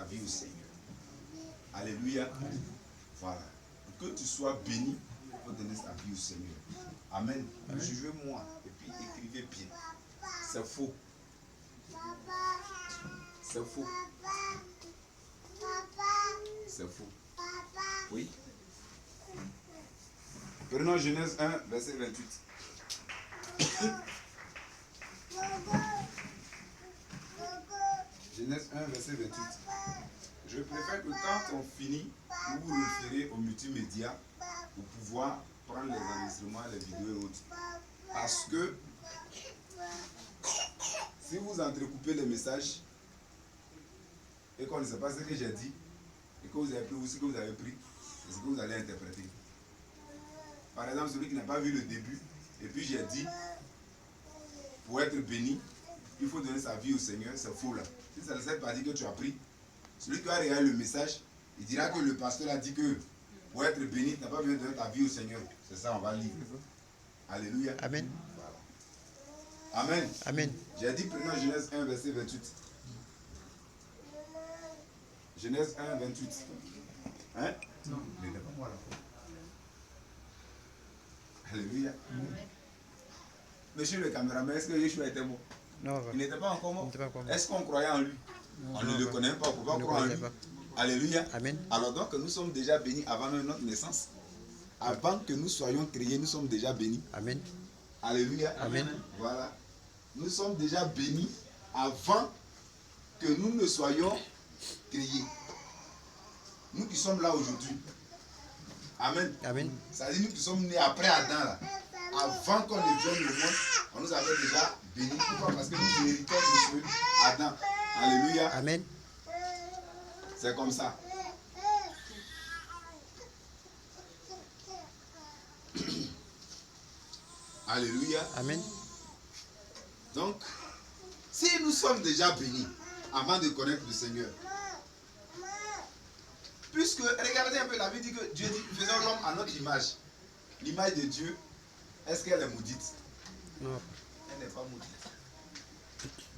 vie au Seigneur. Alléluia. Voilà. Pour que tu sois béni, il faut donner ta vie au Seigneur. Amen. Suivez-moi et puis écrivez bien. C'est faux. C'est faux. C'est faux. Oui. Prenons Genèse 1, verset 28. Genèse 1, verset 28. Je préfère que quand on finit, vous vous référez au multimédia pour pouvoir prendre les enregistrements, les vidéos et autres. Parce que si vous entrecoupez les messages et qu'on ne sait pas ce que j'ai dit et que vous avez pris ou ce que vous avez pris, c'est ce que vous allez interpréter. Par exemple, celui qui n'a pas vu le début, et puis j'ai dit, pour être béni, il faut donner sa vie au Seigneur, c'est faux là. Si c'est cette partie que tu as pris, celui qui va regarder le message, il dira que le pasteur a dit que pour être béni, tu n'as pas besoin de donner ta vie au Seigneur. C'est ça, on va lire. Alléluia. Amen. Voilà. Amen. Amen. J'ai dit prenons Genèse 1, verset 28. Genèse 1, 28. Hein? Non, il n'était pas moi là. Alléluia. Monsieur le caméraman, est-ce que Yeshua était bon? Non, il n'était pas encore mort. Pas encore. Est-ce qu'on croyait en lui? On ne le connaît pas, on ne peut pas croire en lui. Alléluia. Amen. Alors donc nous sommes déjà bénis avant même notre naissance. Avant que nous soyons créés, nous sommes déjà bénis. Amen. Alléluia. Amen. Voilà. Nous sommes déjà bénis avant que nous ne soyons créés. Nous qui sommes là aujourd'hui. Amen. Amen. Ça veut dire nous qui sommes nés après Adam là. Avant qu'on ne vienne au monde, on nous avait déjà bénis. Pourquoi? Parce que nous héritons de ce Adam. Alléluia. Amen. C'est comme ça. Alléluia. Amen. Donc, si nous sommes déjà bénis avant de connaître le Seigneur, puisque, regardez un peu, la Bible dit que Dieu dit, faisons l'homme à notre image. L'image de Dieu, est-ce qu'elle est maudite? Non. Elle n'est pas maudite.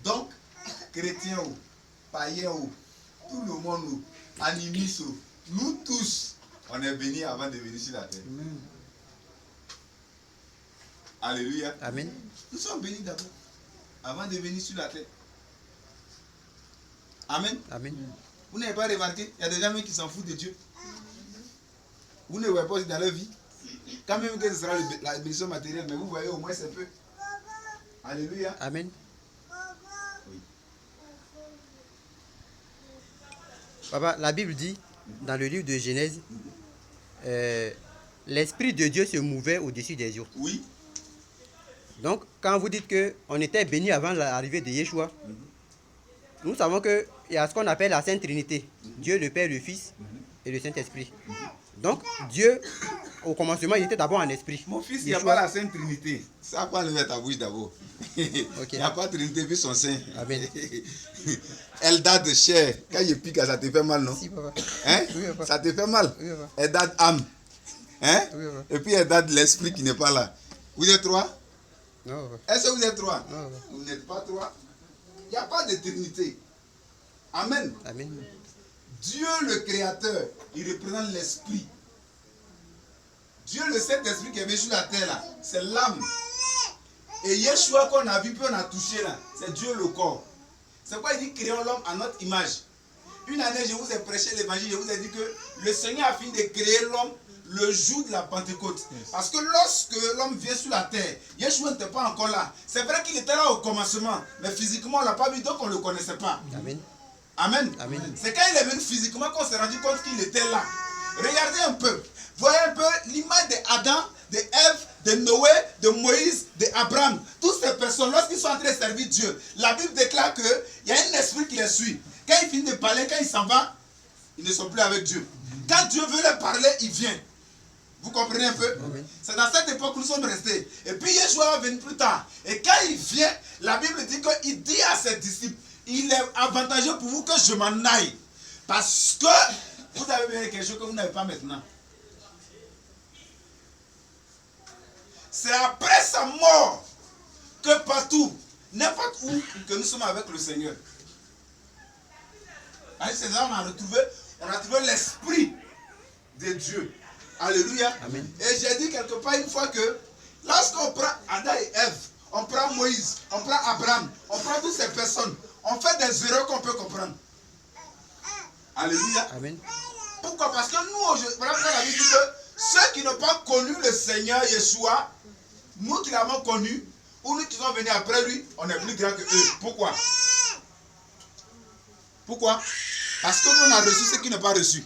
Donc, chrétiens ou païens ou tout le monde ou animistes ou nous tous, on est bénis avant de venir sur la terre. Amen. Alléluia. Amen. Nous sommes bénis d'abord avant de venir sur la terre. Amen. Amen. Vous n'avez pas remarqué, il y a des gens qui s'en foutent de Dieu. Vous ne voyez pas dans leur vie. Quand même que ce sera la bénédiction matérielle, mais vous voyez au moins c'est peu. Alléluia. Amen. Oui. Papa, la Bible dit, dans le livre de Genèse, l'Esprit de Dieu se mouvait au-dessus des eaux. Oui. Donc, quand vous dites qu'on était béni avant l'arrivée de Yeshua, nous savons qu'il y a ce qu'on appelle la Sainte Trinité. Dieu, le Père, le Fils et le Saint-Esprit. Donc, Dieu, au commencement, il était d'abord en esprit. Mon fils, il n'y a pas la Sainte Trinité. Ça va lever ta bouche d'abord. Okay. Il n'y a pas de Trinité vu son sein. Amen. Elle date de chair. Quand il pique, ça te fait mal, non? Si, papa. Hein? Oui, papa. Ça te fait mal? Oui, papa. Elle date âme. Hein? Oui, papa. Et puis elle date l'esprit qui n'est pas là. Vous êtes trois? Non, papa. Est-ce que vous êtes trois? Non, papa. Vous n'êtes pas trois. Il n'y a pas de Trinité. Amen. Amen. Dieu le Créateur, il représente l'esprit. Dieu le Saint-Esprit qui est venu sur la terre là, c'est l'âme. Et Yeshua qu'on a vu, puis on a touché là, c'est Dieu le corps. C'est pourquoi il dit créons l'homme à notre image. Une année, je vous ai prêché l'évangile, je vous ai dit que le Seigneur a fini de créer l'homme le jour de la Pentecôte. Parce que lorsque l'homme vient sur la terre, Yeshua n'était pas encore là. C'est vrai qu'il était là au commencement, mais physiquement on ne l'a pas vu, donc on ne le connaissait pas. Amen. Amen. Amen. C'est quand il est venu physiquement qu'on s'est rendu compte qu'il était là. Regardez un peu. Voyez un peu l'image d'Adam, d'Ève, de Noé, de Moïse, d'Abraham. Toutes ces personnes, lorsqu'ils sont en train de servir Dieu, la Bible déclare qu'il y a un esprit qui les suit. Quand il finit de parler, quand il s'en va, ils ne sont plus avec Dieu. Quand Dieu veut leur parler, il vient. Vous comprenez un peu? C'est dans cette époque que nous sommes restés. Et puis Yeshua va venir plus tard. Et quand il vient, la Bible dit qu'il dit à ses disciples, il est avantageux pour vous que je m'en aille. Parce que vous avez besoin de quelque chose que vous n'avez pas maintenant. C'est après sa mort que partout, n'importe où, que nous sommes avec le Seigneur. C'est là on a trouvé l'esprit de Dieu. Alléluia. Amen. Et j'ai dit quelque part une fois que lorsqu'on prend Adam et Ève, on prend Moïse, on prend Abraham, on prend toutes ces personnes, on fait des erreurs qu'on peut comprendre. Alléluia. Amen. Pourquoi? Parce que nous, aujourd'hui, voilà pourquoi la Bible dit que ceux qui n'ont pas connu le Seigneur Yeshua, nous qui l'avons connu, ou nous qui sommes venus après lui, on est plus grands que eux. Pourquoi? Pourquoi? Parce que nous, on a reçu ceux qui n'ont pas reçu.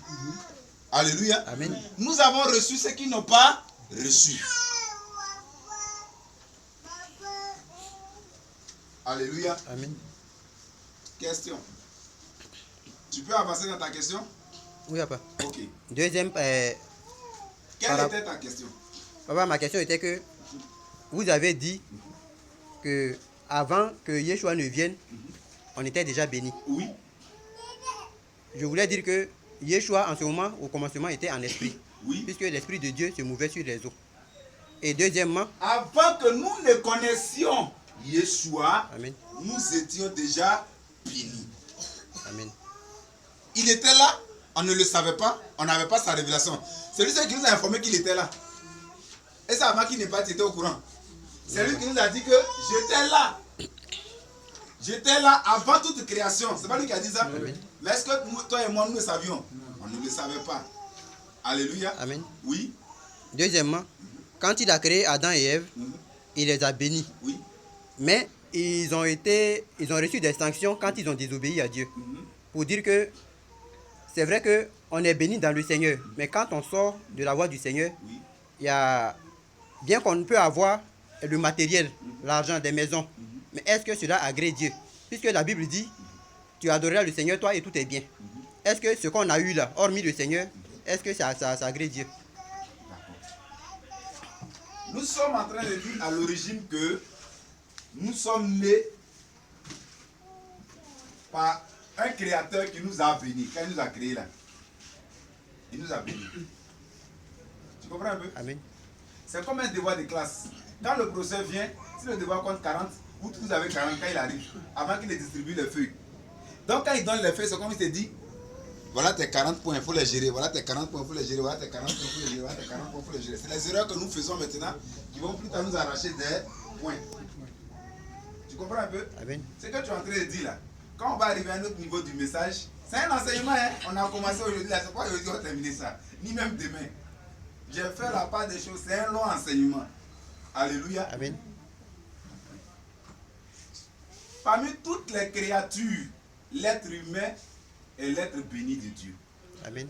Alléluia. Amen. Nous avons reçu ceux qui n'ont pas reçu. Alléluia. Amen. Question. Tu peux avancer dans ta question? Oui, papa. Ok. Deuxième, Quelle Par- était ta question? papa, ma question était que vous avez dit que avant que Yeshua ne vienne, on était déjà béni. Oui. Je voulais dire que Yeshua, en ce moment, au commencement, était en esprit, Oui. puisque l'esprit de Dieu se mouvait sur les eaux. Et deuxièmement, Avant que nous ne connaissions Yeshua, Amen. nous étions déjà bénis. Amen. Il était là, on ne le savait pas, on n'avait pas sa révélation. C'est lui qui nous a informé qu'il était là. Et c'est avant qu'il n'ait pas été au courant. C'est lui qui nous a dit que j'étais là. J'étais là avant toute création. C'est pas lui qui a dit ça. Amen. Mais est-ce que nous, toi et moi, nous le savions? On ne le savait pas. Alléluia. Amen. Oui. Deuxièmement, quand il a créé Adam et Ève, Mhm. il les a bénis. Oui. Mais ils ont reçu des sanctions quand ils ont désobéi à Dieu. Mhm. Pour dire que c'est vrai qu'on est béni dans le Seigneur, mais quand on sort de la voie du Seigneur, Oui. il y a, bien qu'on peut avoir le matériel, l'argent, des maisons, mais est-ce que cela agrée Dieu? Puisque la Bible dit, tu adoreras le Seigneur, toi et tous tes biens. Est-ce que ce qu'on a eu là, hormis le Seigneur, est-ce que ça agrée Dieu? Nous sommes en train de dire à l'origine que nous sommes nés par un créateur qui nous a bénis. Quand il nous a créés là, il nous a bénis. Tu comprends un peu? Amen. C'est comme un devoir de classe. Quand le professeur vient, si le devoir compte 40, vous tous avez 40 quand il arrive, avant qu'il ne distribue les feuilles. Donc quand il donne les feuilles, c'est comme il te dit, voilà tes 40 points, il faut les gérer, voilà tes 40 points, il faut les gérer, voilà tes 40 points, il faut les gérer, voilà tes 40 points, il faut les gérer. C'est les erreurs que nous faisons maintenant qui vont plus tard nous arracher des points. Tu comprends un peu? Amen. Ce que tu es en train de dire là, quand on va arriver à un autre niveau du message, c'est un enseignement, hein? On a commencé aujourd'hui, là, c'est pas aujourd'hui qu'on va terminer ça, ni même demain. J'ai fait la part des choses, c'est un long enseignement. Alléluia. Amen. Parmi toutes les créatures, l'être humain est l'être béni de Dieu. Amen.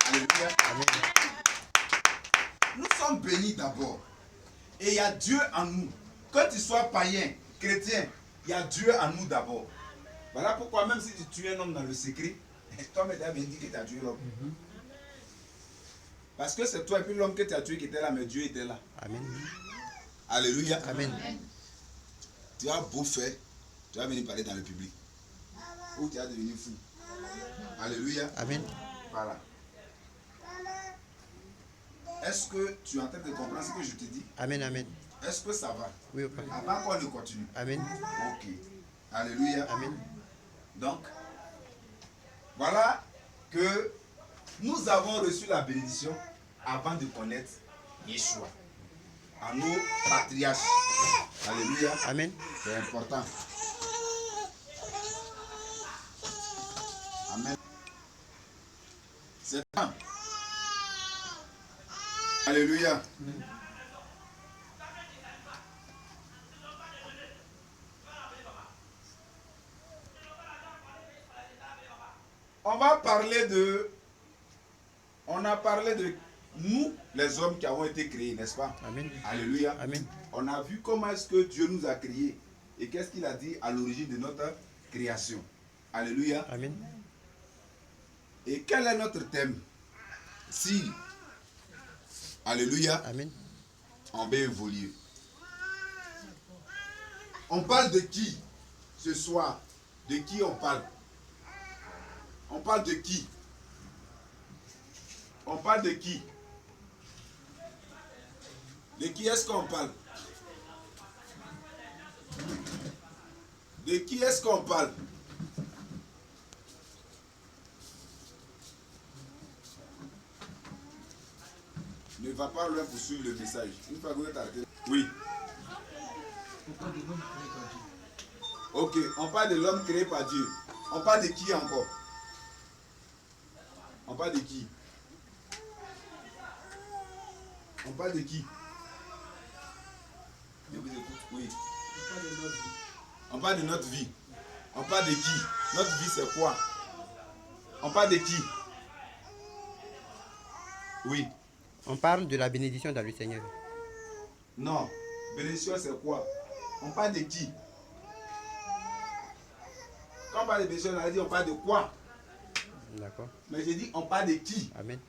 Alléluia. Amen. Nous sommes bénis d'abord. Et il y a Dieu en nous. Que tu sois païen, chrétien, il y a Dieu en nous d'abord. Voilà pourquoi même si tu tues un homme dans le secret, toi-même tu as bien dit que tu as tué l'homme. Parce que c'est toi et puis l'homme que tu as tué qui était là, mais Dieu était là. Amen. Alléluia. Amen. Tu as beau faire, tu vas venir parler dans le public. Ou tu vas devenir fou. Alléluia. Amen. Voilà. Est-ce que tu es en train de comprendre ce que je te dis? Amen. Amen. Est-ce que ça va? Oui, papa. Avant qu'on ne continue. Amen. Ok. Alléluia. Amen. Donc, voilà que nous avons reçu la bénédiction avant de connaître Yeshua. À nos patriarches. Alléluia. Amen. C'est important. Amen. C'est important. Alléluia. On va parler de... On a parlé de nous, les hommes qui avons été créés, n'est-ce pas? Amen. Alléluia. Amen. On a vu comment est-ce que Dieu nous a créés et qu'est-ce qu'il a dit à l'origine de notre création. Alléluia. Amen. Et quel est notre thème? Si, alléluia, Amen. on va évoluer. On parle de qui ce soir? De qui on parle? On parle de qui? On parle de qui? De qui est-ce qu'on parle? De qui est-ce qu'on parle? Ne va pas loin pour suivre le message. Une fois que vous êtes arrêté. Oui. Ok, on parle de l'homme créé par Dieu. On parle de qui encore? On parle de qui? On parle de qui? Je vous écoute, oui. On parle de notre vie. On parle de qui? Notre vie c'est quoi? On parle de qui? Oui. On parle de la bénédiction dans le Seigneur. Non. Bénédiction c'est quoi? On parle de qui? Quand on parle de bénédiction, on a dit on parle de quoi? D'accord. Mais j'ai dit on parle de qui? Amen.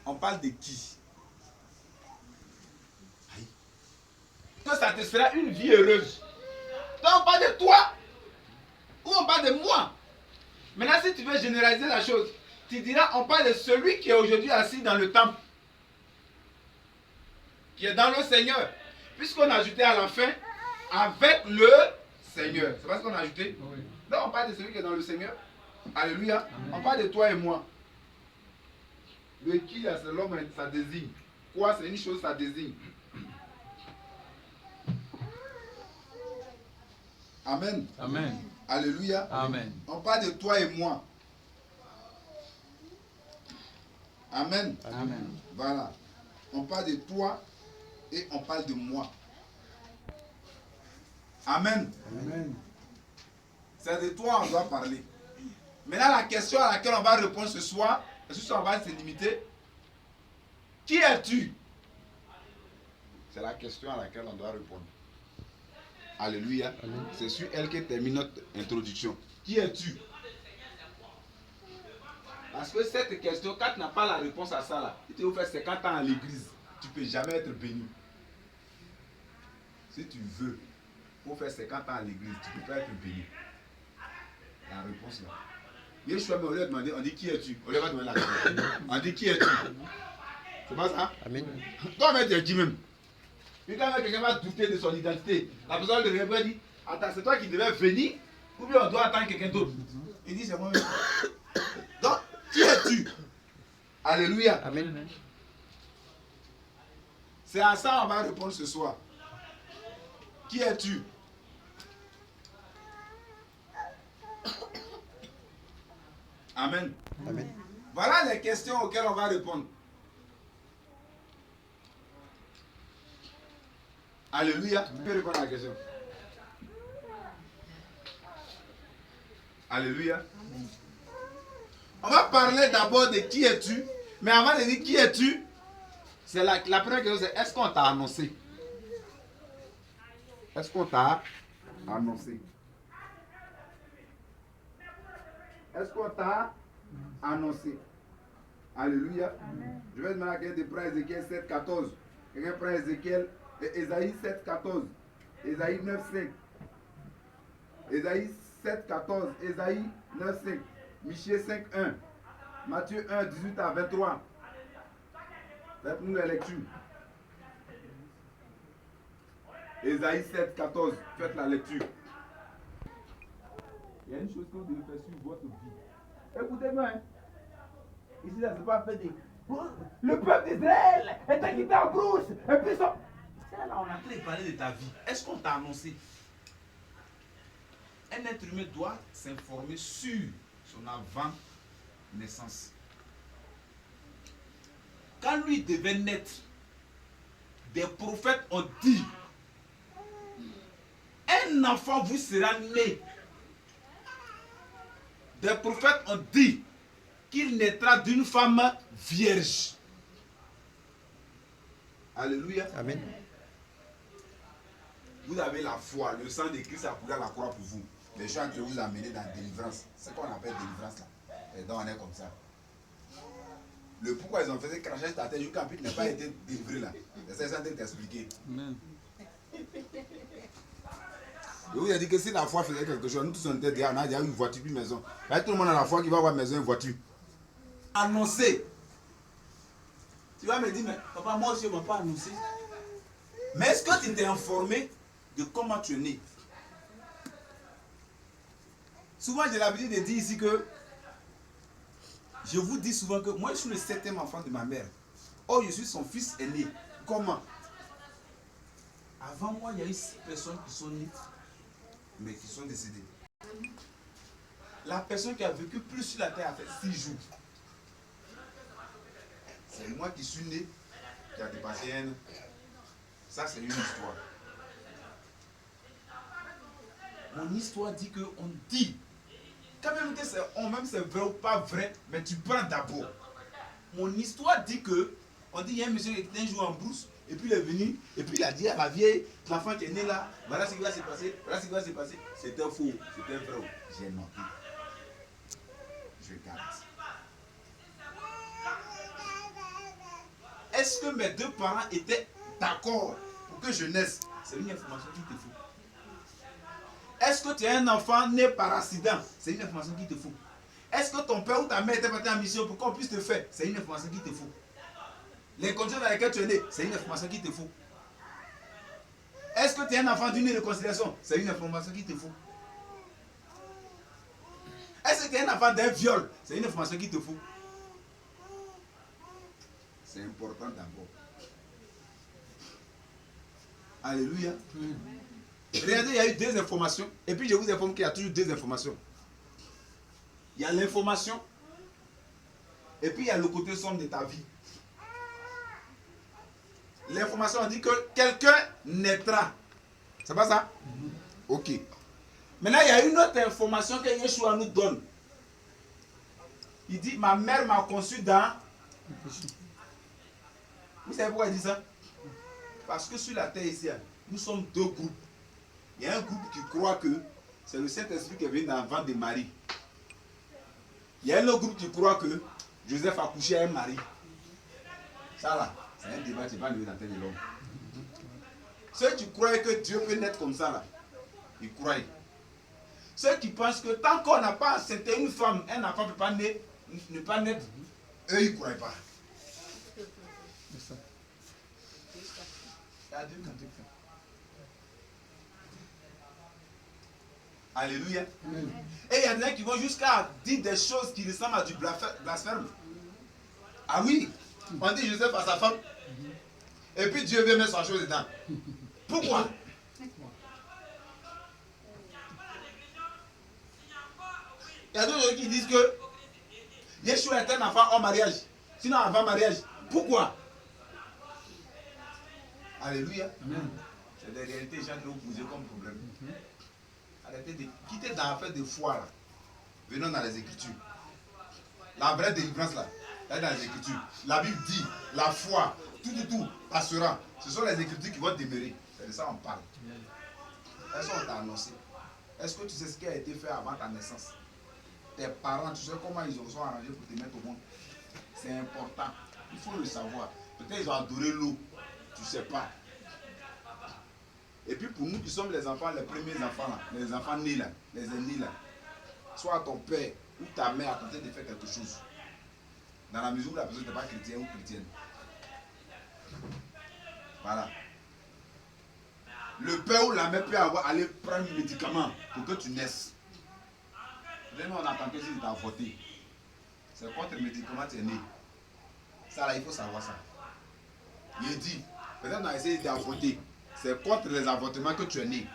On parle de qui? Que ça te fera une vie heureuse. Donc on parle de toi ou on parle de moi. Maintenant si tu veux généraliser la chose, tu diras on parle de celui qui est aujourd'hui assis dans le temple, qui est dans le Seigneur. Puisqu'on a ajouté à la fin avec le Seigneur. C'est pas ce qu'on a ajouté? Oui. Donc on parle de celui qui est dans le Seigneur. Alléluia. Amen. On parle de toi et moi. Le qui, c'est l'homme, ça désigne. Quoi, c'est une chose, ça désigne. Amen. Amen. Alléluia. Amen. On parle de toi et moi. Amen. Amen. Voilà. On parle de toi et on parle de moi. Amen. Amen. C'est de toi on doit parler. Maintenant, la question à laquelle on va répondre ce soir, on va se limiter. Qui es-tu? C'est la question à laquelle on doit répondre. Alléluia. C'est sur elle que termine notre introduction. Qui es-tu? Parce que cette question, quand tu n'as pas la réponse à ça, là, si tu veux faire 50 ans à l'église, tu ne peux jamais être béni. Si tu veux, pour faire 50 ans à l'église, tu ne peux pas être béni. La réponse là. Yeshua, mais on lui a demandé, on dit qui es-tu? On lui a demandé la réponse. On dit qui es-tu? C'est pas ça? Amen. Toi-même, tu es dit même. Puis quand quelqu'un va douter de son identité, la personne de répond dit, attends, c'est toi qui devais venir, ou bien on doit attendre quelqu'un d'autre. Il dit, c'est moi-même. Donc, qui es-tu? Alléluia. Amen. C'est à ça qu'on va répondre ce soir. Qui es-tu? Amen. Amen. Voilà les questions auxquelles on va répondre. Alléluia. Tu peux répondre à la question. Alléluia. On va parler d'abord de qui es-tu. Mais avant de dire qui es-tu, c'est la première question, c'est est-ce qu'on t'a annoncé? Est-ce qu'on t'a annoncé? Est-ce qu'on t'a annoncé? Alléluia. Je vais demander à quelqu'un de prendre Ézéchiel 7, 14. Quelqu'un prend Ésaïe 7, 14. Ésaïe 9, 5. Ésaïe 7, 14. Ésaïe 9, 5. Michée 5, 1. Matthieu 1, 18 à 23. Faites-nous la lecture. Ésaïe 7, 14. Faites la lecture. Il y a une chose que vous devez faire sur votre vie. Écoutez-moi. Hein. Ici, ça ne s'est pas fait des... Le peuple d'Israël est quitté en brousse. Et puis ça... C'est là, on a très parlé de ta vie. Est-ce qu'on t'a annoncé? Un être humain doit s'informer sur son avant-naissance. Quand lui devait naître, des prophètes ont dit, un enfant vous sera né. Des prophètes ont dit qu'il naîtra d'une femme vierge. Alléluia. Amen. Vous avez la foi, le sang de Christ a coulé à la croix pour vous. Les gens qui vous amener dans la délivrance. C'est ce qu'on appelle délivrance là. Et donc on est comme ça. Le pourquoi ils ont fait cracher ta tête, jusqu'à plus n'a pas été délivré là. C'est ça que je t'expliquer. Je vous ai dit que si la foi faisait quelque chose, nous tous on était déjà, on a déjà une voiture puis une maison. Là, tout le monde a la foi qui va avoir maison et voiture. Annoncé. Tu vas me dire, mais papa, moi aussi, on ne m'a pas annoncé. Mais est-ce que tu t'es informé de comment tu es né? Souvent, j'ai l'habitude de dire ici que Je vous dis souvent que moi je suis le 7e enfant de ma mère. Oh, je suis son fils aîné. Comment? Avant moi, il y a eu 6 personnes qui sont nées, mais qui sont décédées. La personne qui a vécu plus sur la terre a fait 6 jours. C'est moi qui suis né, qui a dépassé un. Ça, c'est une histoire. Mon histoire dit que on dit, quand même que c'est vrai ou pas vrai, mais tu prends d'abord. Mon histoire dit que, on dit, il y a un monsieur qui était un jour en brousse, et puis il est venu, et puis il a dit à la vieille, l'enfant qui est né là, voilà ce qui va se passer, voilà ce qui va se passer. C'était faux, c'était vrai. J'ai noté. Je garde. Est-ce que mes 2 parents étaient d'accord pour que je naisse? C'est une information qui te faut. Est-ce que tu es un enfant né par accident? C'est une information qui te faut. Est-ce que ton père ou ta mère était parti en mission pour qu'on puisse te faire? C'est une information qui te faut. Les conditions dans lesquelles tu es né, c'est une information qui te faut. Est-ce que tu es un enfant d'une réconciliation? C'est une information qui te faut. Est-ce que tu es un enfant d'un viol? C'est une information qui te faut. C'est important d'abord. Alléluia. Regardez, il y a eu 2 informations. Et puis je vous informe qu'il y a toujours 2 informations. Il y a l'information. Et puis il y a le côté sombre de ta vie. L'information dit que quelqu'un naîtra. C'est pas ça? Ok. Maintenant, il y a une autre information que Yeshua nous donne. Il dit, ma mère m'a conçu dans... Vous savez pourquoi il dit ça? Parce que sur la terre ici, nous sommes 2 groupes. Il y a un groupe qui croit que c'est le Saint-Esprit qui est venu dans le ventre de Marie. Il y a un autre groupe qui croit que Joseph a couché à un mari. Ça là, c'est un débat qui va lever dans la tête de l'homme. Ceux qui croient que Dieu peut naître comme ça là, ils croient. Ceux qui pensent que tant qu'on n'a pas enceinté une femme, un enfant ne peut pas naître, eux ils ne croient pas. Alléluia. Et il y a des gens qui vont jusqu'à dire des choses qui ressemblent à du blasphème. Ah oui, on dit Joseph à sa femme, et puis Dieu vient mettre sa chose dedans. Pourquoi? Il y a d'autres gens qui disent que Yeshua est un enfant hors mariage, sinon avant mariage. Pourquoi? Alléluia. C'est des réalités que j'ai vous poser comme problème. Arrêtez de quitter dans l'affaire de foi là. Venons dans les Écritures. La vraie délivrance là, elle est dans les Écritures. La Bible dit, la foi, tout passera. Ce sont les Écritures qui vont demeurer. C'est de ça qu'on parle. Est-ce qu'on t'a annoncé? Est-ce que tu sais ce qui a été fait avant ta naissance? Tes parents, tu sais comment ils ont arrangé pour te mettre au monde? C'est important. Il faut le savoir. Peut-être ils ont adoré l'eau. Tu ne sais pas. Et puis pour nous qui sommes les enfants, les premiers enfants là, les enfants nés là, les aînés là, soit ton père ou ta mère a tenté de faire quelque chose. Dans la mesure où la personne n'est pas chrétienne ou chrétienne. Voilà. Le père ou la mère peut aller prendre un médicament pour que tu naisses. Nous on entend que si tu as avorté, c'est contre le médicament tu es né. Ça là, il faut savoir ça. Il dit, peut-être on a essayé d'avorter. C'est contre les avortements que tu es né.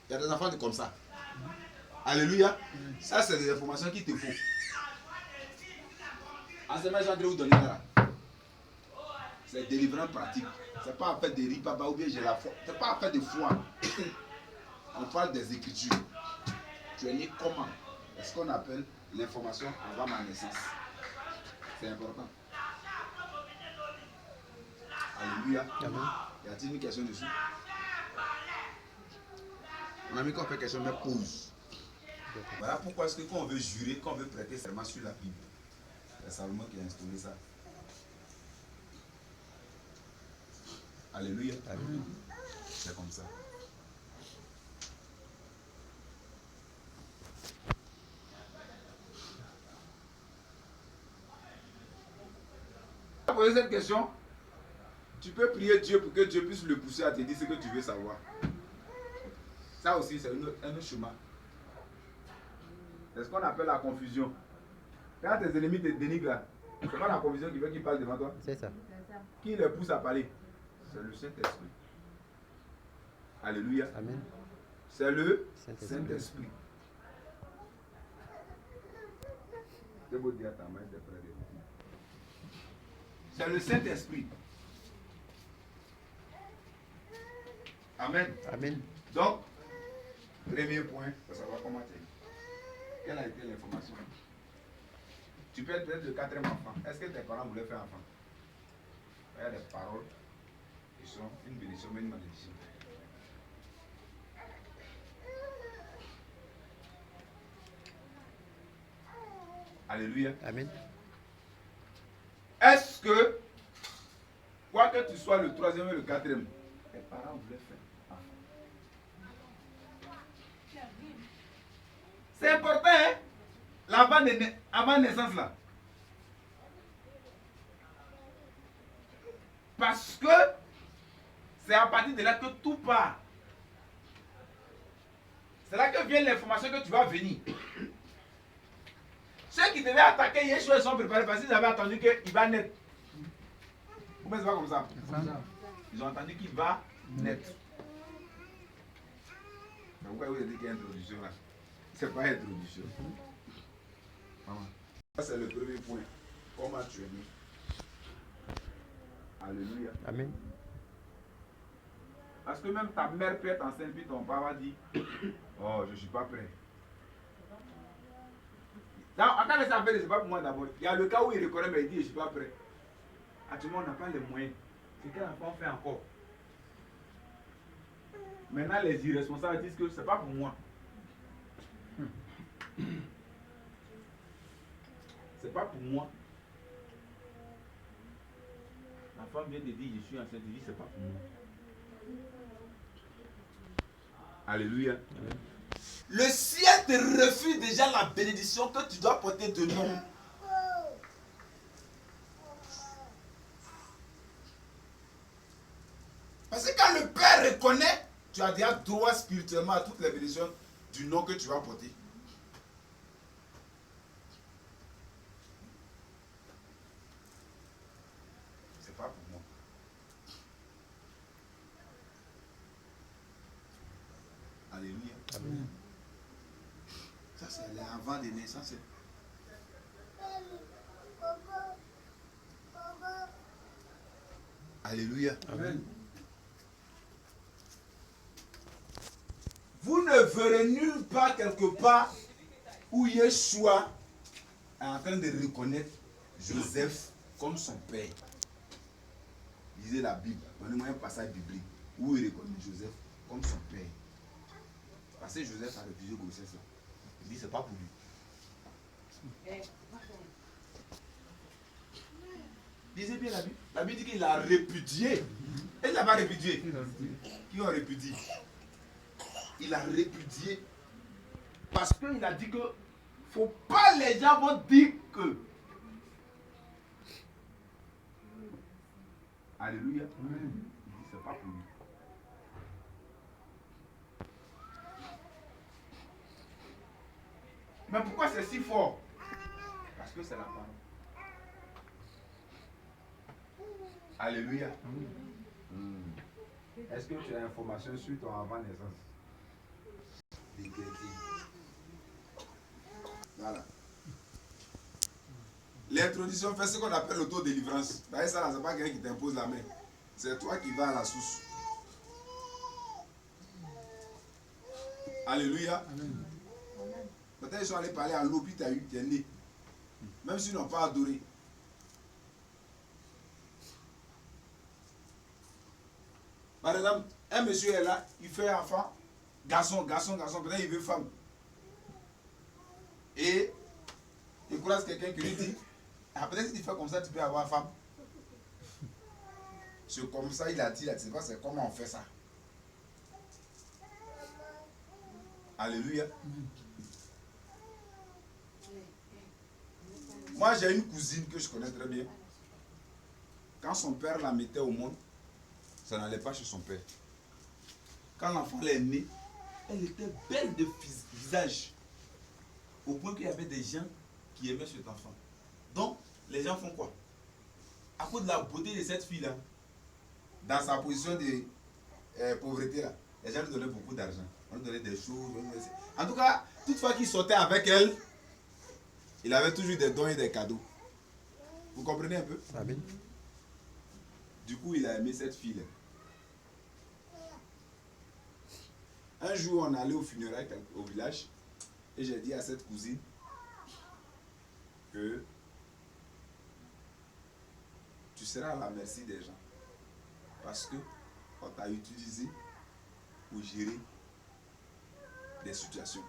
Il y a des enfants comme ça. Alléluia. Ça, c'est des informations qu'il te faut. En ce moment, j'ai envie de vous donner là. C'est délivrant pratique. C'est pas affaire de ripaba ou bien j'ai la foi. C'est pas affaire de foi. On parle des Écritures. Tu es né comment? C'est ce qu'on appelle l'information avant ma naissance. C'est important. Alléluia. Amen. Y a-t-il une question dessus? On a mis qu'on fait question, mais pause. Voilà pourquoi est-ce que quand on veut jurer, quand on veut prêter serment sur la Bible, c'est Salomon qui a instauré ça. Alléluia. Alléluia. C'est comme ça. Poser cette question, tu peux prier Dieu pour que Dieu puisse le pousser à te dire ce que tu veux savoir. Ça aussi, c'est un autre chemin. C'est ce qu'on appelle la confusion. Quand tes ennemis te dénigrent là, c'est pas la conviction qui veut qu'ils parlent devant toi. C'est ça. Qui les pousse à parler? C'est le Saint-Esprit. Alléluia. Amen. C'est le Saint-Esprit. Saint-Esprit. C'est beau dire à ta main, c'est frère. C'est le Saint-Esprit. Amen. Amen. Donc, premier point, pour savoir comment tu es. Quelle a été l'information? Tu peux être peut-être le quatrième enfant. Est-ce que tes parents voulaient faire enfant? Il y a des paroles qui sont une bénédiction, mais une malédiction. Alléluia. Amen. Est-ce que, quoi que tu sois le troisième et le quatrième, tes parents voulaient faire enfant? C'est important, hein? Avant naissance là. Parce que c'est à partir de là que tout part. C'est là que vient l'information que tu vas venir. Ceux qui devaient attaquer Yeshua sont préparés parce qu'ils avaient attendu qu'il va naître. Ou bien c'est pas comme ça? Ils ont entendu qu'il va naître. Mais pourquoi vous avez dit qu'il y a une introduction là? C'est pas une introduction. Ça c'est le premier point. Comment tu es né? Alléluia. Amen. Parce que même ta mère peut être enceinte puis ton papa dit oh je ne suis pas prêt. Quand les affaires, c'est pas pour moi d'abord. Il y a le cas où il reconnaît mais il dit je ne suis pas prêt. Actuellement on n'a pas les moyens. C'est quel enfant fait encore? Maintenant les irresponsables disent que c'est pas pour moi. C'est pas pour moi. La femme vient de dire je suis enceinte, il dit c'est pas pour moi. Alléluia. Amen. Le ciel te refuse déjà la bénédiction que tu dois porter de nom. Parce que quand le Père reconnaît, tu as déjà droit spirituellement à toutes les bénédictions du nom que tu vas porter. C'est pas pour moi. Alléluia. Amen. Ça c'est l'avant des naissances. Alléluia. Amen. Vous ne verrez nulle part quelque part où Yeshua est en train de reconnaître Joseph comme son père. Lisez la Bible, donnez-moi un passage biblique où il reconnaît Joseph comme son père. Parce que Joseph a refusé grossesse. Il dit c'est pas pour lui. Lisez bien la Bible. La Bible dit qu'il a répudié. Et il n'a pas répudié. Qui ont répudié? Il a répudié. Parce qu'il a dit que faut pas les gens vont dire que. Alléluia. Il dit c'est pas pour lui. Mais pourquoi c'est si fort? Parce que c'est la parole. Alléluia. Est-ce que tu as information sur ton avant naissance? Des chrétiens. Voilà. L'introduction fait ce qu'on appelle l'autodélivrance. D'ailleurs, ça, c'est pas quelqu'un qui t'impose la main. C'est toi qui vas à la source. Alléluia. Amen. Peut-être qu'ils sont allés parler à l'eau, puis tu es né. Même s'ils n'ont pas adoré. Par exemple, un monsieur est là, il fait enfant, garçon, peut-être il veut femme. Et il croise quelqu'un qui lui dit, ah, peut-être si tu fais comme ça, tu peux avoir femme. C'est comme ça, il a dit, c'est pas, c'est comment on fait ça. Alléluia. Moi, j'ai une cousine que je connais très bien. Quand son père la mettait au monde, ça n'allait pas chez son père. Quand l'enfant est né, elle était belle de visage. Au point qu'il y avait des gens qui aimait cet enfant. Donc, les gens font quoi? À cause de la beauté de cette fille-là, dans sa position de pauvreté, là, les gens lui donnaient beaucoup d'argent. On lui donnait des choses. En tout cas, toutefois qu'il sortait avec elle, il avait toujours des dons et des cadeaux. Vous comprenez un peu? Amen. Du coup, il a aimé cette fille-là. Un jour, on allait au funérailles au village et j'ai dit à cette cousine que tu seras à la merci des gens parce que on t'a utilisé pour gérer des situations.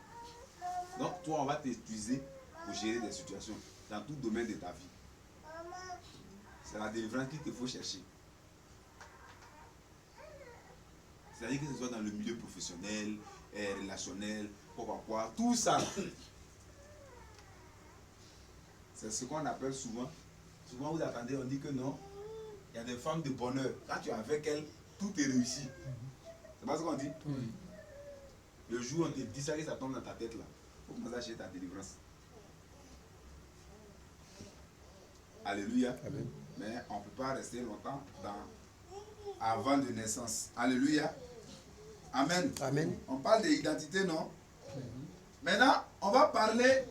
Donc, toi, on va t'utiliser pour gérer des situations dans tout domaine de ta vie. C'est la délivrance qu'il te faut chercher. C'est-à-dire que ce soit dans le milieu professionnel, relationnel, quoi, tout ça. C'est ce qu'on appelle souvent. Souvent vous attendez, on dit que non, il y a des femmes de bonheur. Quand tu es avec elles, tout est réussi. C'est pas ce qu'on dit? Le jour où on te dit ça et ça tombe dans ta tête là, il faut commencer à chercher ta délivrance. Alléluia. Amen. Mais on ne peut pas rester longtemps avant de naissance. Alléluia. Amen. Amen. On parle d'identité, non? Maintenant, on va parler.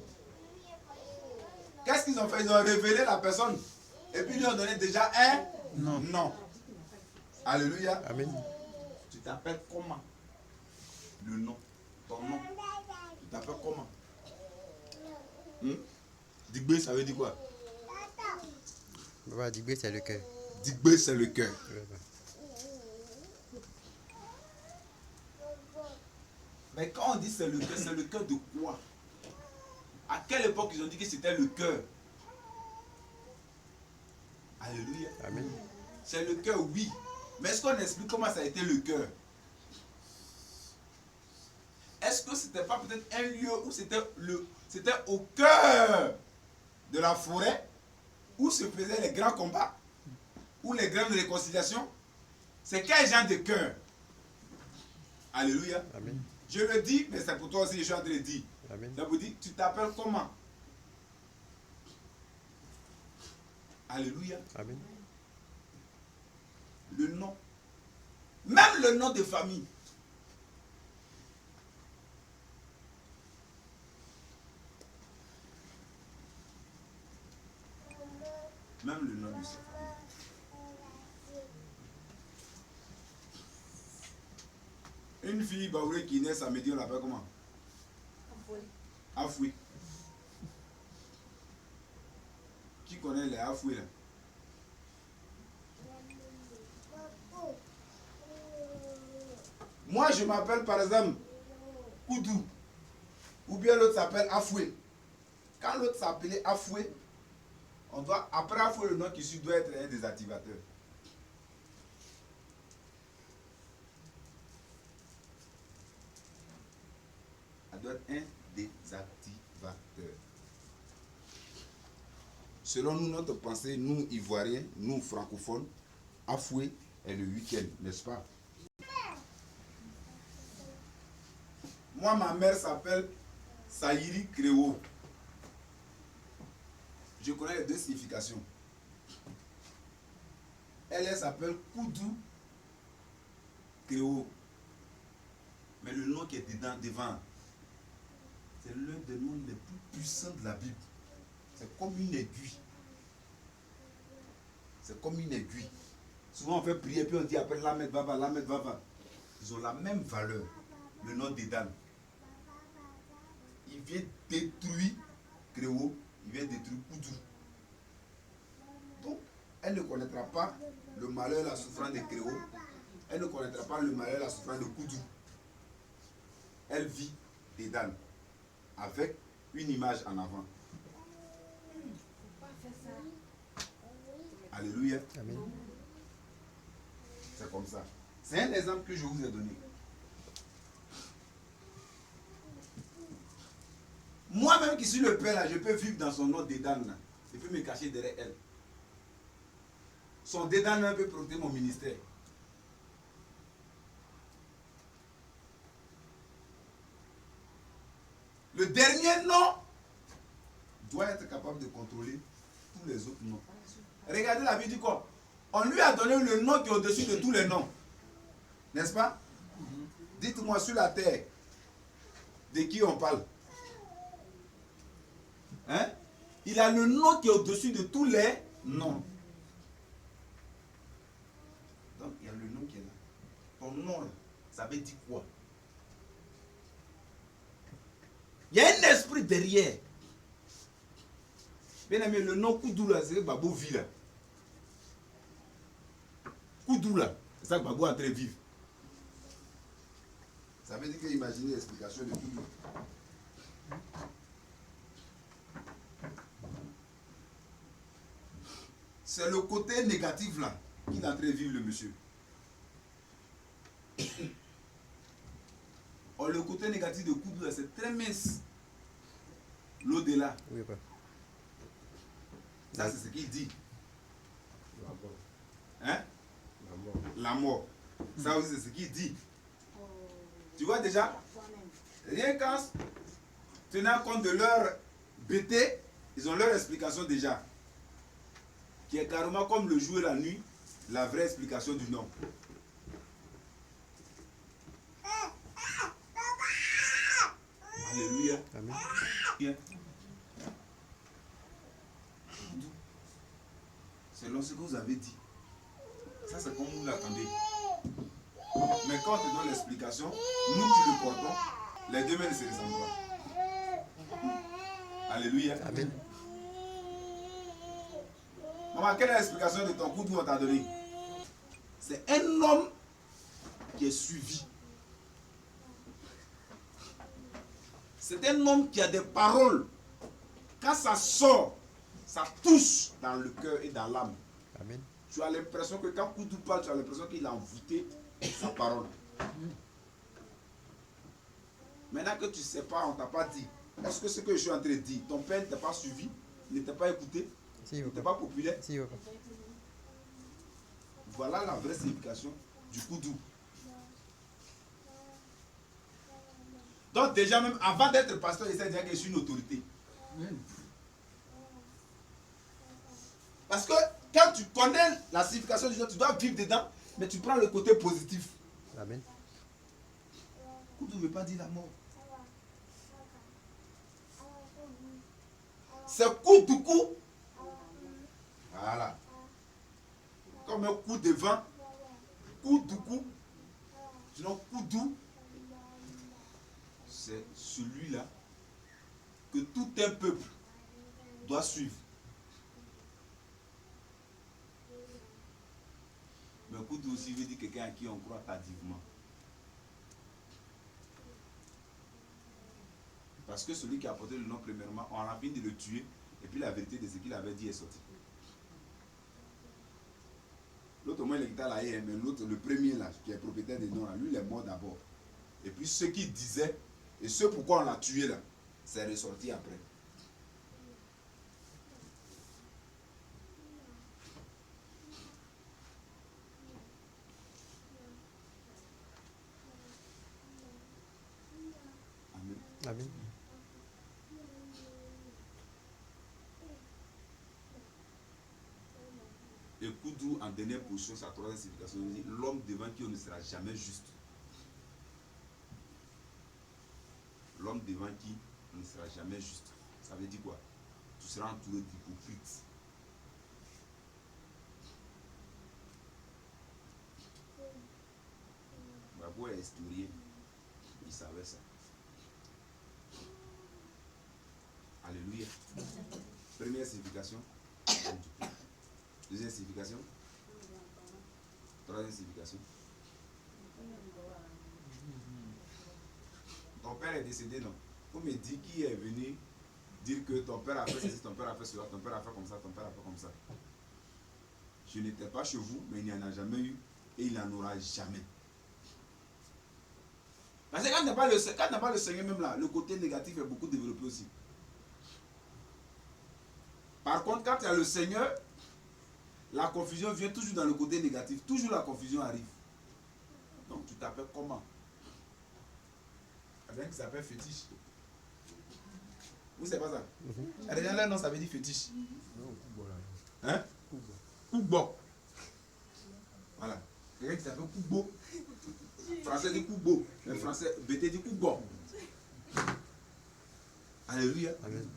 Qu'est-ce qu'ils ont fait? Ils ont révélé la personne. Et puis ils lui ont donné déjà un nom. Alléluia. Amen. Tu t'appelles comment? Le nom. Ton nom. Tu t'appelles comment? Digbé, ça veut dire quoi? Baba, Digbé, c'est le cœur. Digbé, c'est le cœur. Ouais, bah. Mais quand on dit c'est le cœur de quoi? À quelle époque ils ont dit que c'était le cœur? Alléluia. Amen. C'est le cœur, oui. Mais est-ce qu'on explique comment ça a été le cœur? Est-ce que c'était pas peut-être un lieu où c'était au cœur de la forêt où se faisaient les grands combats, ou les grandes réconciliations? C'est quel genre de cœur? Alléluia. Amen. Je le dis, mais c'est pour toi aussi, je suis en train de dire. Amen. Ça vous dit, tu t'appelles comment? Alléluia. Amen. Le nom. Même le nom de famille. Même le nom de sa famille. Une fille baoulée qui naît samedi, on l'appelle comment? Afoué. Qui connaît les Afoués là? Moi je m'appelle par exemple Koudou. Ou bien l'autre s'appelle Afoué. Quand l'autre s'appelait Afoué, on doit, après Afoué, le nom qui suit doit être un désactivateur. Ça doit être un désactivateur. Selon nous, notre pensée, nous Ivoiriens, nous francophones, Afoué est le week-end, n'est-ce pas? Moi, ma mère s'appelle Saïri Créo. Je connais les deux significations. Elle s'appelle Koudou Créo. Mais le nom qui est devant, c'est l'un des noms les plus puissants de la Bible. C'est comme une aiguille. C'est comme une aiguille. Souvent on fait prier puis on dit après Lamed Vava, Lamed Vava. Ils ont la même valeur. Le nom d'Edan. Il vient détruire Créo, il vient détruire Koudou. Donc, elle ne connaîtra pas le malheur, la souffrance de Créo. Elle ne connaîtra pas le malheur, la souffrance de Koudou. Elle vit d'Edan avec une image en avant. Alléluia. Amen. C'est comme ça. C'est un exemple que je vous ai donné. Moi-même qui suis le père là, je peux vivre dans son nom d'Edan là. Je peux me cacher derrière elle. Son d'Edan là peut protéger mon ministère. Le dernier nom doit être capable de contrôler tous les autres noms. Regardez la vie du corps. On lui a donné le nom qui est au-dessus de tous les noms. N'est-ce pas? Dites-moi sur la terre, de qui on parle? Hein? Il a le nom qui est au-dessus de tous les noms. Donc, il y a le nom qui est là. Ton nom, là, ça veut dire quoi? Il y a un esprit derrière. Bien aimé, le nom Koudou, là, c'est que Babou vit là. Koudou, là, c'est ça que Babou est en train de vivre. Ça veut dire que imaginez l'explication de Koudou. C'est le côté négatif là qu'il est en train de vivre le monsieur. Or, le côté négatif de Koudou là, c'est très mince. L'au-delà. Oui, pas. Ça, c'est ce qu'il dit. La mort. Hein? La mort. La mort. Ça aussi, c'est ce qu'il dit. Tu vois déjà? Rien qu'en tenant compte de leur bêté, ils ont leur explication déjà. Qui est carrément comme le jour et la nuit, la vraie explication du nom. Alléluia. Amen. Bien. Selon ce que vous avez dit. Ça, c'est comme vous l'attendez. Mais quand on te donne l'explication, nous qui le portons, les deux mains ne se ressemblent pas. Alléluia. Amen. Maman, quelle est l'explication de ton coup qu'on t'a donné? C'est un homme qui est suivi. C'est un homme qui a des paroles. Quand ça sort, ça touche dans le cœur et dans l'âme. Amen. Tu as l'impression que quand Koudou parle, tu as l'impression qu'il a envoûté sa parole. Maintenant que tu ne sais pas, on ne t'a pas dit. Est-ce que ce que je suis en train de dire, ton père ne t'a pas suivi, ne t'a pas écouté, Si, ne papa. t'a pas populaire? Si, papa. Voilà la vraie signification du Koudou. Donc déjà même avant d'être pasteur, il sait déjà que je suis une autorité. Parce que quand tu connais la signification du nom, tu dois vivre dedans, mais tu prends le côté positif. Amen. Koudou ne veut pas dire la mort. C'est Koudoukou. Voilà. Comme un coup de vent. Koudoukou. Sinon Koudou. C'est celui-là que tout un peuple doit suivre. Mais Koudou aussi veut dire quelqu'un à qui on croit tardivement. Parce que celui qui a porté le nom premièrement, on a fini de le tuer, et puis la vérité de ce qu'il avait dit est sortie. L'autre, moi, il est là, mais l'autre, le premier là, qui est propriétaire des noms là, lui, il est mort d'abord. Et puis ce qu'il disait, et ce pourquoi on l'a tué là, c'est ressorti après. Amen. Amen. Et Koudou, en dernière position, sa troisième signification, il dit l'homme devant qui on ne sera jamais juste. L'homme devant qui on ne sera jamais juste. Ça veut dire quoi? Tu seras entouré d'hypocrites. Babou est historien, il savait ça. Alléluia. Première signification. Deuxième signification. Troisième signification. Ton père est décédé, non? Vous me dites qui est venu dire que ton père a fait ceci, ton père a fait cela, ton père a fait comme ça, ton père a fait comme ça. Je n'étais pas chez vous, mais il n'y en a jamais eu et il n'en aura jamais. Parce que quand tu n'as pas le Seigneur même là, le côté négatif est beaucoup développé aussi. Par contre, quand tu as le Seigneur, la confusion vient toujours dans le côté négatif. Toujours la confusion arrive. Donc tu t'appelles comment? Avec qui s'appelle fétiche. Vous savez pas ça? Les gens, leur nom, ça veut dire fétiche. Hein? Kubo. Voilà. Quelqu'un qui s'appelle Kubo. Français dit Kubo. Le français, BT dit Kubo. Alléluia. Amen.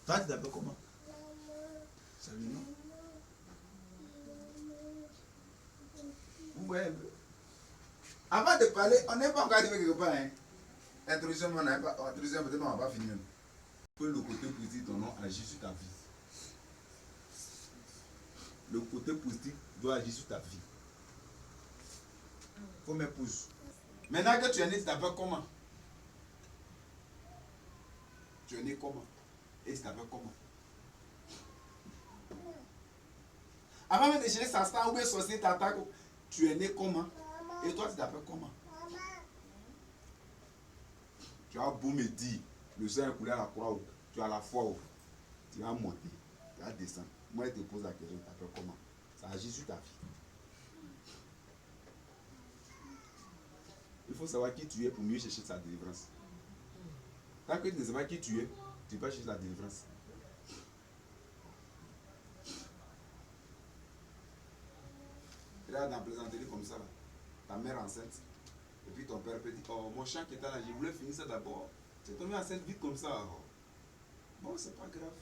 Toi, tu t'appelles comment? Salut, non? Vous voyez un peu. Avant de parler, on n'est pas encore arrivé quelque part. Hein? Introduction, on n'a pas. Introduction, peut-être on va pas finir. Que le côté positif de ton nom agit sur ta vie. Le côté positif doit agir sur ta vie. Faut mettre pouce. Maintenant que tu es né, tu t'appelles comment? Tu es né comment? Et tu t'appelles comment? Avant même de chercher sa star ou bien sorcier t'attaque, tu es né comment? Et toi tu t'appelles comment? Tu as beau me dire, le sang est coulé à la croix, tu as la foi, tu vas monter, tu vas descendre. Moi je te pose la question, tu t'appelles comment? Ça agit sur ta vie. Il faut savoir qui tu es pour mieux chercher sa délivrance. Tant que tu ne sais pas qui tu es, tu vas chercher la délivrance. Tu es dans la plaisanterie comme ça, là. Ta mère enceinte, et puis ton père peut dire, oh mon chant qui était là, je voulais finir ça d'abord. Tu es tombé enceinte vite comme ça. Oh. Bon, c'est pas grave.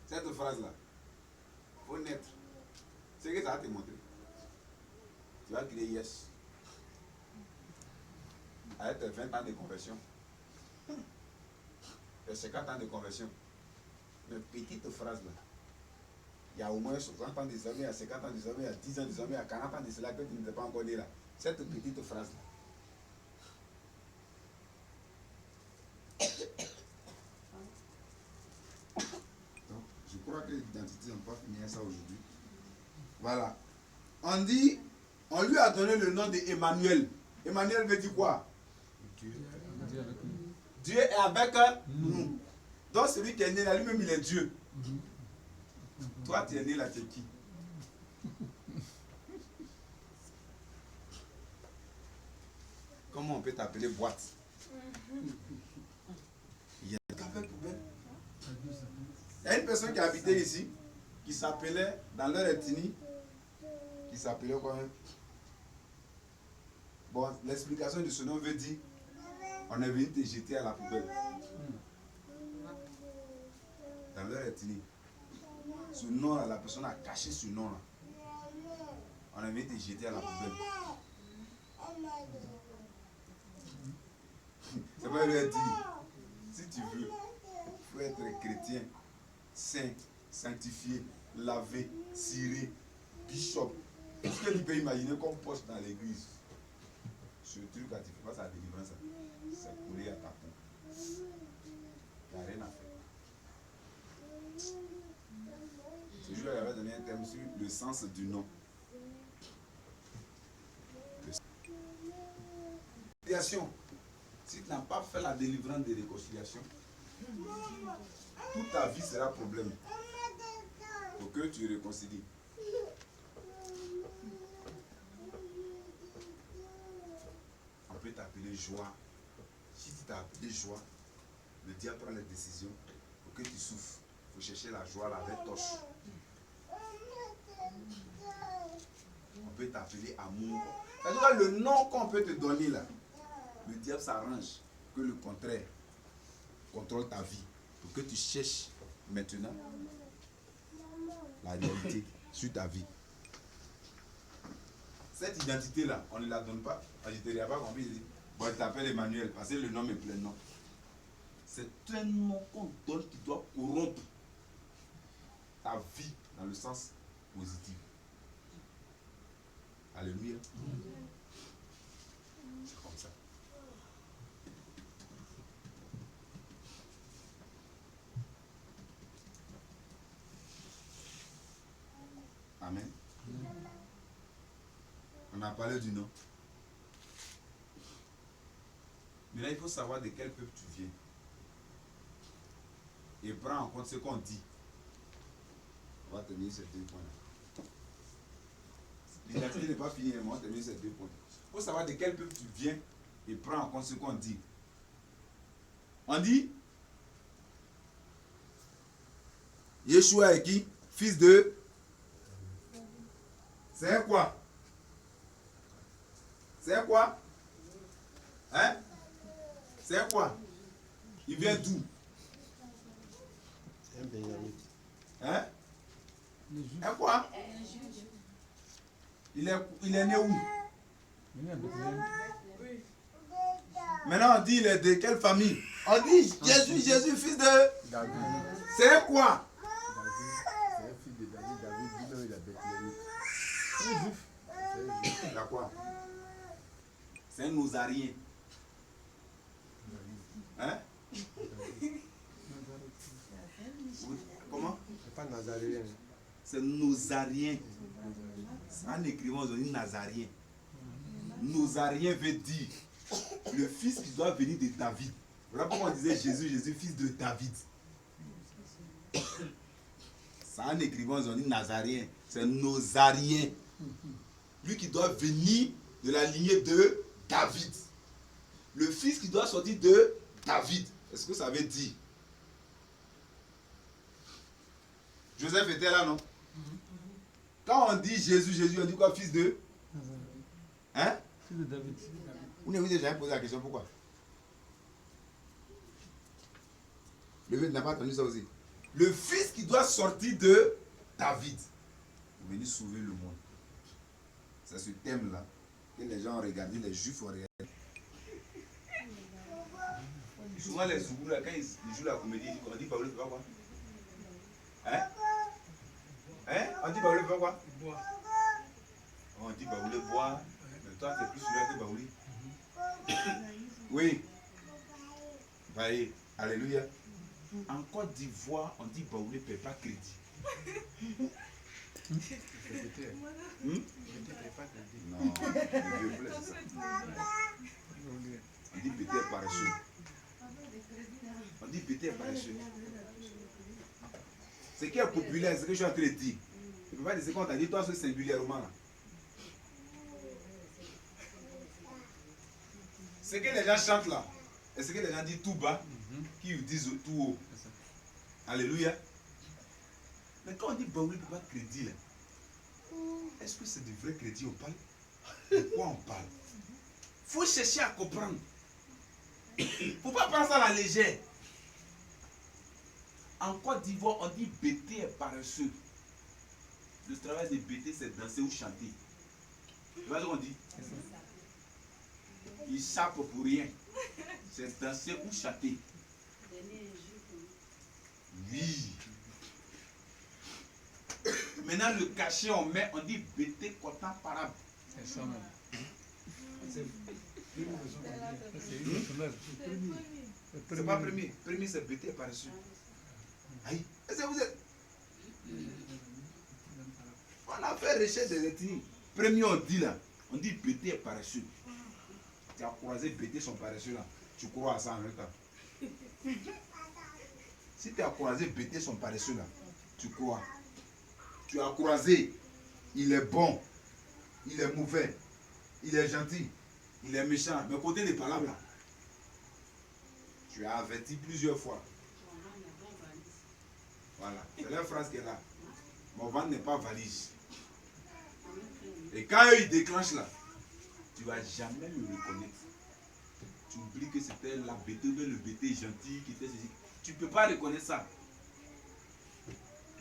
Cette phrase-là, il faut naître. C'est que ça va te montrer. Tu vas crier yes. Avec tes 20 ans de conversion, tes 50 ans de conversion, mais petite phrase-là, il y a au moins 60 ans de cela, il y a 50 ans de cela, il y a 10 ans de cela, il y a 40 ans de cela que tu n'étais pas encore né là. Cette petite phrase-là. Donc, je crois que l'identité, on ne peut pas finir ça aujourd'hui. Voilà. On dit, on lui a donné le nom d'Emmanuel. Emmanuel veut dire quoi? Dieu est avec nous. Donc celui qui est né là, lui-même il est Dieu. Toi tu es né là, tu es qui? Comment on peut t'appeler boîte? Il y a une personne qui habitait ici, qui s'appelait, dans leur ethnie, qui s'appelait quoi? Bon, l'explication de ce nom veut dire, on est venu te jeter à la poubelle. Dans leur ethnie. Ce nom-là, la personne a caché ce nom-là. On est venu te jeter à la poubelle. C'est pas lui dire, si tu veux, il faut être chrétien, saint, sanctifié, lavé, ciré, bishop. Tout ce que tu peux imaginer comme poste dans l'église. Ce truc quand tu fais pas sa délivrance, c'est collé à ta peau. Il n'y a rien à faire. Ce jour, il avait donné un thème sur le sens du nom. Réconciliation. Si tu n'as pas fait la délivrance de réconciliation, toute ta vie sera problème. Pour que tu réconcilies. On peut t'appeler joie. Si tu t'as appelé joie, le diable prend les décisions pour que tu souffres. Il faut chercher la joie là avec torche. On peut t'appeler amour. C'est-à-dire le nom qu'on peut te donner là, le diable s'arrange que le contraire contrôle ta vie. Pour que tu cherches maintenant la réalité sur ta vie. Cette identité-là, on ne la donne pas. Je ne t'ai pas compris. Bon, je t'appelle Emmanuel parce que le nom est plein nom. C'est un nom qu'on donne qui doit corrompre ta vie dans le sens positif. Alléluia. C'est comme ça. Amen. On a parlé du nom. Mais là, il faut savoir de quel peuple tu viens. Et prends en compte ce qu'on dit. On va terminer ces deux points-là. L'identité n'est pas finie, mais on va terminer ces deux points. Il faut savoir de quel peuple tu viens et prends en compte ce qu'on dit. On dit Yeshua est qui? Fils de... C'est quoi? C'est quoi? Hein? C'est quoi? Il vient d'où? C'est un Benjamin. Hein? Un quoi? Il est né où? Maintenant on dit il est de quelle famille? On dit Jésus fils de... David. C'est quoi? C'est un fils de David. David dit non, il a Bethléem. C'est un juif. C'est quoi? C'est un Nozarien. Hein? Comment? C'est pas Nazaréen. C'est Nozarien. En écrivant, on dit Nazarien. Nozarien veut dire le fils qui doit venir de David. Voilà pourquoi on disait Jésus, fils de David. Ça en écrivant, on dit Nazarien. C'est Nozarien. Lui qui doit venir de la lignée de David. Le fils qui doit sortir de David. Est-ce que ça veut dire? Joseph était là, non? Quand on dit Jésus, on dit quoi? Fils de? Hein? Fils de David. Vous n'avez déjà posé la question, pourquoi? Le n'a pas entendu ça aussi. Le fils qui doit sortir de David. Pour venir sauver le monde. C'est ce thème-là que les gens ont regardé, les juifs ont regardé. Souvent les Zougous, quand ils jouent la comédie, on dit Baoulé, tu vas quoi? Hein? Hein? On dit Baoulé, tu vas quoi? Bois. On dit Baoulé, bois. Mais toi, c'est plus celui-là que Baoulé. Oui. Voyez, alléluia. En Côte d'Ivoire, on dit Baoulé ne paie pas crédit. Non, le vieux blé, c'est ça. On dit Bété est paresseux. On dit Bété est paresseux. Ce qui est populaire, c'est ce que je suis en train de dire. Tu ne peux pas dire ce qu'on t'a dit, toi, c'est singulièrement là. Ce que les gens chantent là, et ce que les gens disent tout bas, qui disent tout haut. Alléluia. Mais quand on dit Baoulé ne peut pas crédit là, est-ce que c'est du vrai crédit on parle? De quoi on parle? Il faut chercher à comprendre. Il ne faut pas prendre ça à la légère. En Côte d'Ivoire, on dit Bété est paresseux. Le travail de Bété, c'est danser ou chanter. Tu vois ce qu'on dit? Il chape pour rien. C'est danser ou chanter. Oui. Maintenant, le cachet, on met, on dit Bété content parable. C'est ça même. C'est une femelle. C'est pas premier. Premier, c'est Bété paresseux. Aïe. Est-ce que vous êtes. On a fait recherche des ethnies. Premier, on dit là. On dit Bété est paresseux. Tu as croisé Bété son paresseux là. Tu crois à ça en même temps. Si tu as croisé Bété son paresseux là, tu crois. Tu as croisé, il est bon, il est mauvais, il est gentil, il est méchant. Mais côté des palabres là, tu as averti plusieurs fois. Voilà, c'est la phrase qui est là. Mon ventre n'est pas valise. Et quand il déclenche là, tu ne vas jamais le reconnaître. Tu oublies que c'était la Bété, le Bété gentil qui était ceci. Tu ne peux pas reconnaître ça.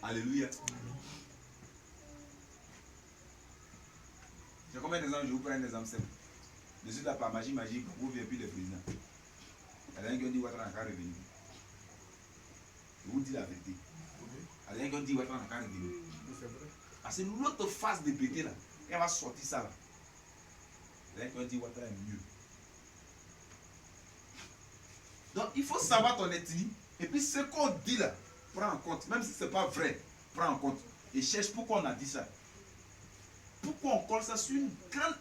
Alléluia. J'ai combien d'exemples? Je vous prends un exemple simple. Je suis là par magie, vous vient plus le président. Il y a rien qui dit Ouattara n'a qu'à revenir. Je vous dis la vérité. Il y a rien qui dit Ouattara n'a qu'à revenir. Ah, c'est l'autre face de Bété là. Elle va sortir ça là. Il y a rien qui dit Ouattara est mieux. Donc il faut savoir ton ethnie. Et puis ce qu'on dit là, prends en compte. Même si ce n'est pas vrai, prends en compte. Et cherche pourquoi on a dit ça. Pourquoi on colle ça sur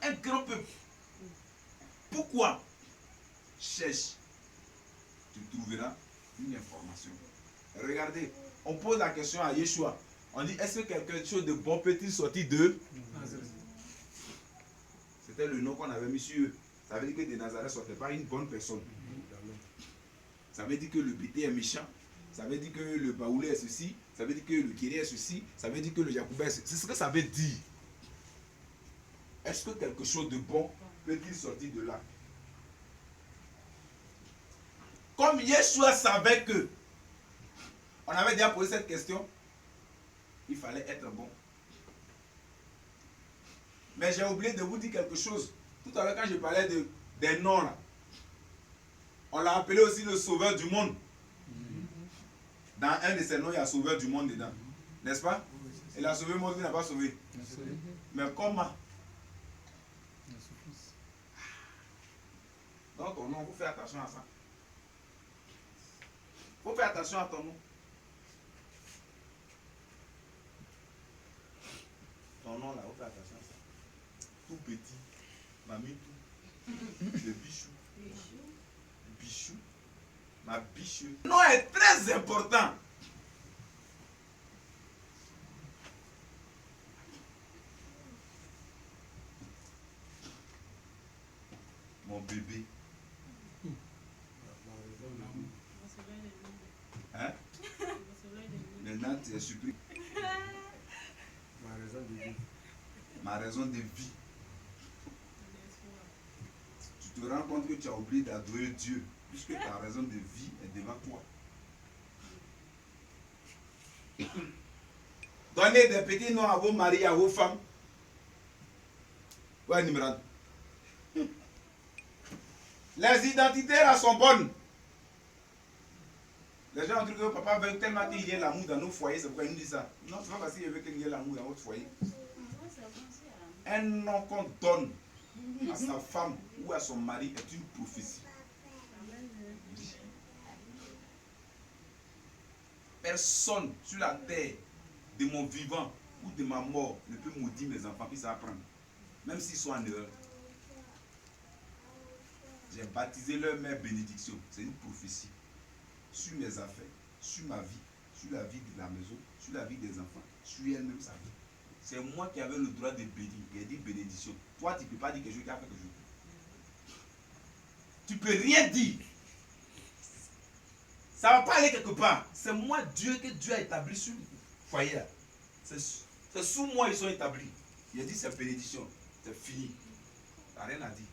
un grand peuple? Pourquoi? Cherche. Tu trouveras une information. Regardez, on pose la question à Yeshua. On dit, est-ce que quelque chose de bon peut-il sortir d'eux? C'était le nom qu'on avait mis sur eux. Ça veut dire que de Nazareth ne sortait pas une bonne personne. Ça veut dire que le bété est méchant. Ça veut dire que le baoulé est ceci. Ça veut dire que le kéré est ceci. Ça veut dire que le yacoubé est ceci. C'est ce que ça veut dire. Est-ce que quelque chose de bon peut-il sortir de là? Comme Yeshua savait que, on avait déjà posé cette question, il fallait être bon. Mais j'ai oublié de vous dire quelque chose. Tout à l'heure, quand je parlais des noms, là, on l'a appelé aussi le sauveur du monde. Dans un de ces noms, il y a sauveur du monde dedans. N'est-ce pas? Il a sauvé le monde, il n'a pas sauvé. Mais comment? Donc ton nom, il faut faire attention à ça. Il faut faire attention à ton nom. Ton nom là, il faut faire attention à ça. Tout petit, mamie tout, le bichou. Bichou, ma bichou. Le nom est très important. Mon bébé. Hein? Maintenant, tu es surpris. Ma raison de vivre. Ma raison de vie. Tu te rends compte que tu as oublié d'adorer Dieu, puisque ta raison de vie est devant toi. Donnez des petits noms à vos maris, à vos femmes. Ouais, Nimrod. Les identités là sont bonnes. Les gens ont dit que papa veut tellement qu'il y ait l'amour dans nos foyers, c'est pourquoi il nous dit ça. Non, c'est pas parce qu'il veut qu'il y ait l'amour dans votre foyer. Un nom qu'on donne à sa femme ou à son mari est une prophétie. Personne sur la terre de mon vivant ou de ma mort ne peut maudire mes enfants, puis ça va prendre. Même s'ils sont en erreur. J'ai baptisé leur mère bénédiction. C'est une prophétie. Sur mes affaires, sur ma vie, sur la vie de la maison, sur la vie des enfants, sur elle-même sa vie. C'est moi qui avais le droit de bénir. J'ai dit bénédiction. Toi, tu ne peux pas dire quelque chose qui a fait quelque chose. Tu ne peux rien dire. Ça ne va pas aller quelque part. C'est moi, Dieu, que Dieu a établi sur le foyer. C'est sous moi ils sont établis. Il a dit c'est bénédiction. C'est fini. Ça n'a rien à dire.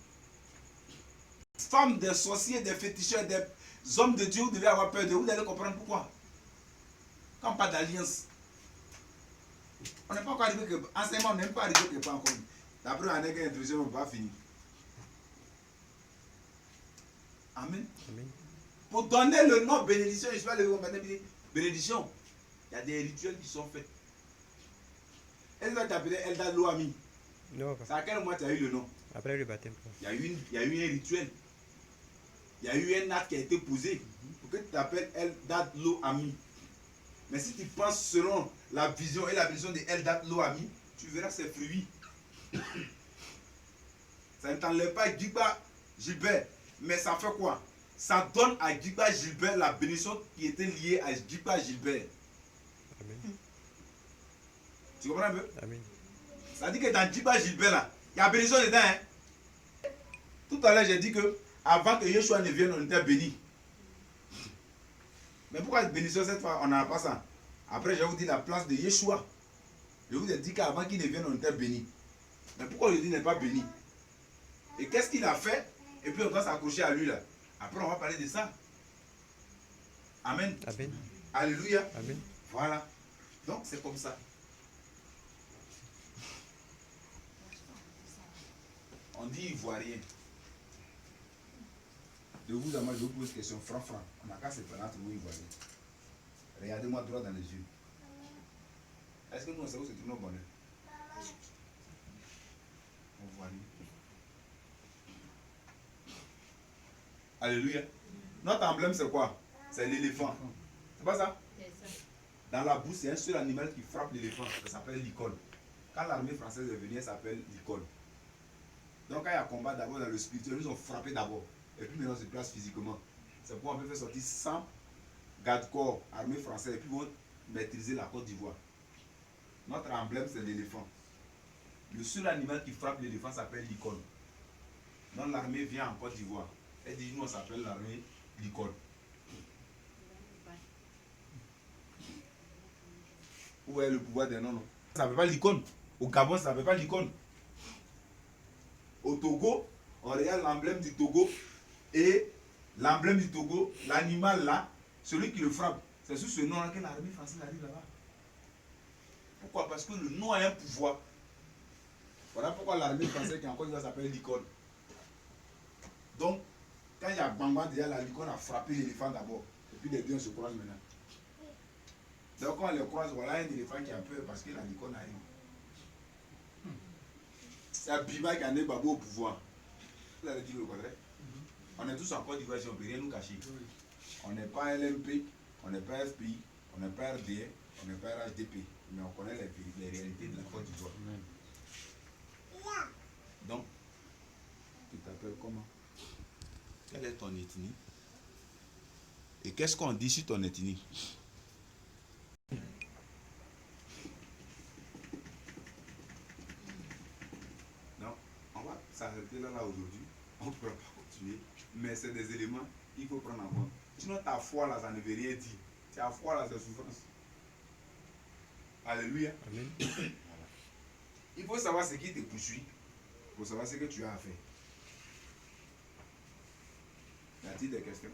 Femmes, des sorciers, des féticheurs, des hommes de Dieu, vous devez avoir peur de vous. Vous allez comprendre pourquoi. Quand pas d'alliance. On n'est pas encore arrivé que. Enseignement, on n'est pas arrivé que pas encore. D'après un année d'introduction, on ne va pas finir. Amen. Amen. Pour donner le nom bénédiction, je vais aller vous mettre bénédiction. Il y a des rituels qui sont faits. Elle va t'appeler Elda Loami. Non, C'est à quel mois tu as eu le nom? après le baptême. Il y a eu un rituel. Il y a eu un acte qui a été posé pour que tu t'appelles Eldad Loami. Mais si tu penses selon la vision et la vision de Eldad Loami, tu verras ses fruits. Ça ne t'enlève pas Gigba Gilbert, mais ça fait quoi? Ça donne à Gigba Gilbert la bénédiction qui était liée à Gigba Gilbert. Amen. Tu comprends un peu? Amen. Ça dit que dans Gigba Gilbert là, il y a bénédiction dedans. Hein? Tout à l'heure j'ai dit que avant que Yeshua ne vienne, on était béni. Mais pourquoi bénédiction cette fois, on n'a pas ça? Après, je vais vous dire la place de Yeshua. Je vous ai dit qu'avant qu'il ne vienne, on était béni. Mais pourquoi il n'est pas béni? Et qu'est-ce qu'il a fait? Et puis on doit s'accrocher à lui là. Après, on va parler de ça. Amen. Amen. Alléluia. Amen. Voilà. Donc, c'est comme ça. On dit ivoirien. De vous à moi, je vous pose une question franc. On n'a qu'à se prendre entre nous ivoiriens. Regardez-moi droit dans les yeux. Est-ce que nous, on sait où c'est tout nos bonheur? On voit lui. Alléluia. Notre emblème, c'est quoi? C'est l'éléphant. C'est pas ça? Dans la bouche, c'est un seul animal qui frappe l'éléphant. Ça s'appelle l'icône. Quand l'armée française est venue, ça s'appelle l'icône. Donc, quand il y a combat d'abord dans le spirituel, ils ont frappé d'abord. Et puis maintenant, on se place physiquement. C'est pourquoi on peut faire sortir 100 garde-corps, armée française, et puis ils vont maîtriser la Côte d'Ivoire. Notre emblème, c'est l'éléphant. Le seul animal qui frappe l'éléphant s'appelle l'icône. Donc l'armée vient en Côte d'Ivoire. Elle dit, nous, on s'appelle l'armée l'icône. Vous voyez le pouvoir des noms. Ça ne fait pas l'icône. Au Gabon, ça ne fait pas l'icône. Au Togo, on regarde l'emblème du Togo. Et l'emblème du Togo, l'animal là, celui qui le frappe, c'est sur ce nom-là que l'armée française arrive là-bas. Pourquoi? Parce que le nom a un pouvoir. Voilà pourquoi l'armée française qui est encore ça s'appelle l'icône. Donc, quand il y a Bamba, déjà l'icône a frappé l'éléphant d'abord. Et puis les deux se croisent maintenant. Donc quand on les croise, voilà un éléphant qui a peur parce que la l'icône arrive. C'est Abiba qui a né Babo au pouvoir. Vous avez dit le contraire. On est tous en Côte d'Ivoire, on ne peut rien nous cacher. On n'est pas LMP, on n'est pas FPI, on n'est pas RDR, on n'est pas RHDP. Mais on connaît les réalités de la Côte d'Ivoire. Donc, tu t'appelles comment? Quelle est ton ethnie? Et qu'est-ce qu'on dit sur ton ethnie? Donc, on va s'arrêter là aujourd'hui. On ne pourra pas continuer. Mais c'est des éléments qu'il faut prendre en compte. Sinon, ta foi là, ça ne veut rien dire. Ta foi là, c'est souffrance. Alléluia. Amen. Voilà. Il faut savoir ce qui te poursuit pour savoir ce que tu as à faire. Y a-t-il des questions?